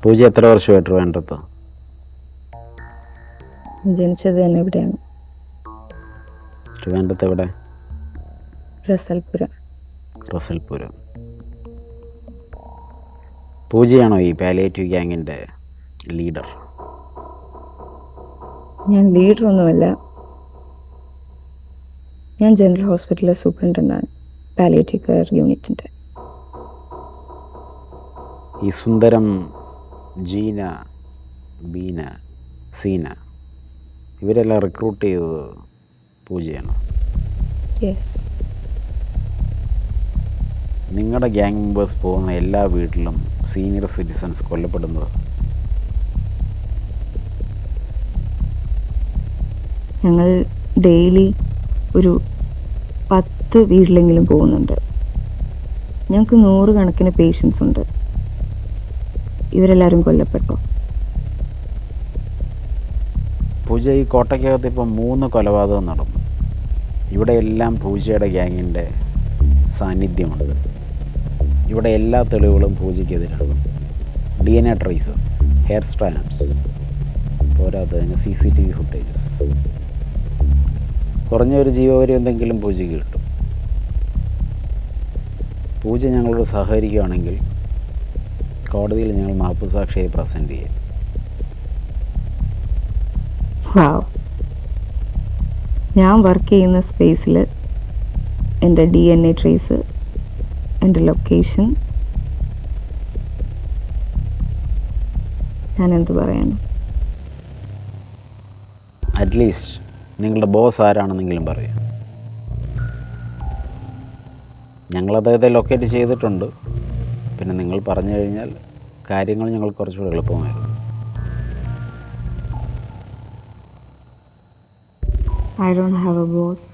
പൂജ എത്ര വർഷമായിട്ട് വേണ്ടത്? ജനിച്ചത് തന്നെ ഇവിടെയാണ്, ട്രിവാൻഡ്രത്ത് എവിടെ? റസൽപുരം. റസൽപുരം. പൂജയാണോ ഈ പാലിയേറ്റീവ് ഗ്യാങ്ങിൻ്റെ ലീഡർ? ഞാൻ ലീഡറൊന്നുമല്ല, ഞാൻ ജനറൽ ഹോസ്പിറ്റലിലെ സൂപ്രണ്ടൻ്റാണ്, പാലിയേറ്റീവ് കെയർ യൂണിറ്റിൻ്റെ. ഈ സുന്ദരം, ജീന, ബീന, സീന ഇവരെല്ലാം റിക്രൂട്ട് ചെയ്തത് പൂജയാണ്? യെസ്. നിങ്ങളുടെ ഗ്യാങ് മെമ്പേഴ്സ് പോകുന്ന എല്ലാ വീട്ടിലും സീനിയർ സിറ്റിസൺസ് കൊല്ലപ്പെടുന്നത്? ഞങ്ങൾ ഡെയിലി ഒരു 10 വീട്ടിലെങ്കിലും പോകുന്നുണ്ട്. ഞങ്ങൾക്ക് 100 കണക്കിന് പേഷ്യൻസ് ഉണ്ട്. ഇവരെല്ലാവരും കൊല്ലപ്പെട്ടോ? പൂജ, ഈ കോട്ടയ്ക്കകത്ത് ഇപ്പം 3 കൊലപാതകം നടന്നു. ഇവിടെ എല്ലാം പൂജയുടെ ഗ്യാങ്ങിൻ്റെ സാന്നിധ്യമുണ്ട്. ഇവിടെ എല്ലാ തെളിവുകളും പൂജയ്ക്കെതിരാണ്. DNA ട്രേസസ്, ഹെയർ സ്ട്രാൻഡ്സ്, പോരാത്തതിന് CCTV ഫുട്ടേജസ്. കുറഞ്ഞ ഒരു ജീവവരി എന്തെങ്കിലും പൂജയ്ക്ക് കിട്ടും. പൂജ ഞങ്ങളോട് സഹകരിക്കുകയാണെങ്കിൽ കോടതിയിൽ ഞങ്ങൾ മാപ്പുസാക്ഷിയായി പ്രസൻറ്റ് ചെയ്യും. ഞാൻ വർക്ക് ചെയ്യുന്ന സ്പേസിൽ എൻ്റെ DNA ട്രേസ്, എൻ്റെ ലൊക്കേഷൻ, ഞാൻ എന്ത് പറയാൻ? അറ്റ്ലീസ്റ്റ് നിങ്ങളുടെ ബോസ് ആരാണെന്നെങ്കിലും പറയാം. ഞങ്ങൾ അദ്ദേഹത്തെ ലൊക്കേറ്റ് ചെയ്തിട്ടുണ്ട്. പിന്നെ നിങ്ങൾ പറഞ്ഞു കഴിഞ്ഞാൽ കാര്യങ്ങൾ ഞങ്ങൾ കുറച്ചുകൂടി എളുപ്പമായിരുന്നു. I don't have A boss.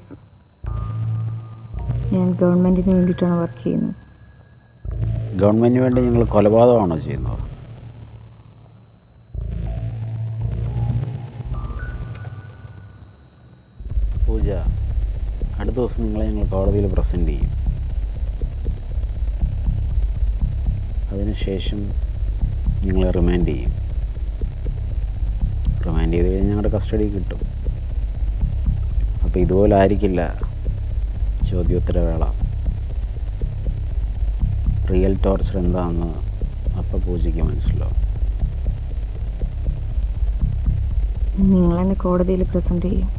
ഞാൻ ഗവൺമെൻറ്റിന് വേണ്ടിയിട്ടാണ് വർക്ക് ചെയ്യുന്നത്. ഗവൺമെൻറ്റിന് വേണ്ടി ഞങ്ങൾ കൊലപാതകമാണോ ചെയ്യുന്നത്? പൂജ, അടുത്ത ദിവസം നിങ്ങളെ ഞങ്ങൾ കോടതിയിൽ പ്രസൻറ്റ് ചെയ്യും. അതിനുശേഷം നിങ്ങളെ റിമാൻഡ് ചെയ്യും. റിമാൻഡ് ചെയ്ത് കഴിഞ്ഞാൽ ഞങ്ങളുടെ കസ്റ്റഡി കിട്ടും. അപ്പോൾ ഇതുപോലെ ആയിരിക്കില്ല ചോദ്യോത്തരവേള. റിയൽ ടോർച്ചർ എന്താണെന്ന് അപ്പോൾ പൂജയ്ക്ക് മനസ്സിലാവും. നിങ്ങളെന്നെ കോടതിയിൽ പ്രസൻറ്റ് ചെയ്യും.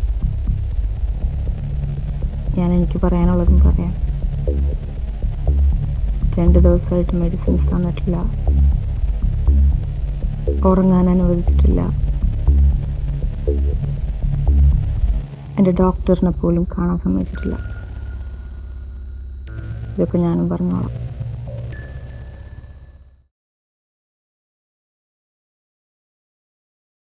ഞാൻ എനിക്ക് പറയാനുള്ളതും പറയാം. 2 ദിവസമായിട്ട് മെഡിസിൻസ് തന്നിട്ടില്ല, ഉറങ്ങാൻ അനുവദിച്ചിട്ടില്ല, എൻ്റെ ഡോക്ടറിനെ പോലും കാണാൻ സമ്മതിച്ചിട്ടില്ല. ഇതൊക്കെ ഞാനും പറഞ്ഞോളാം.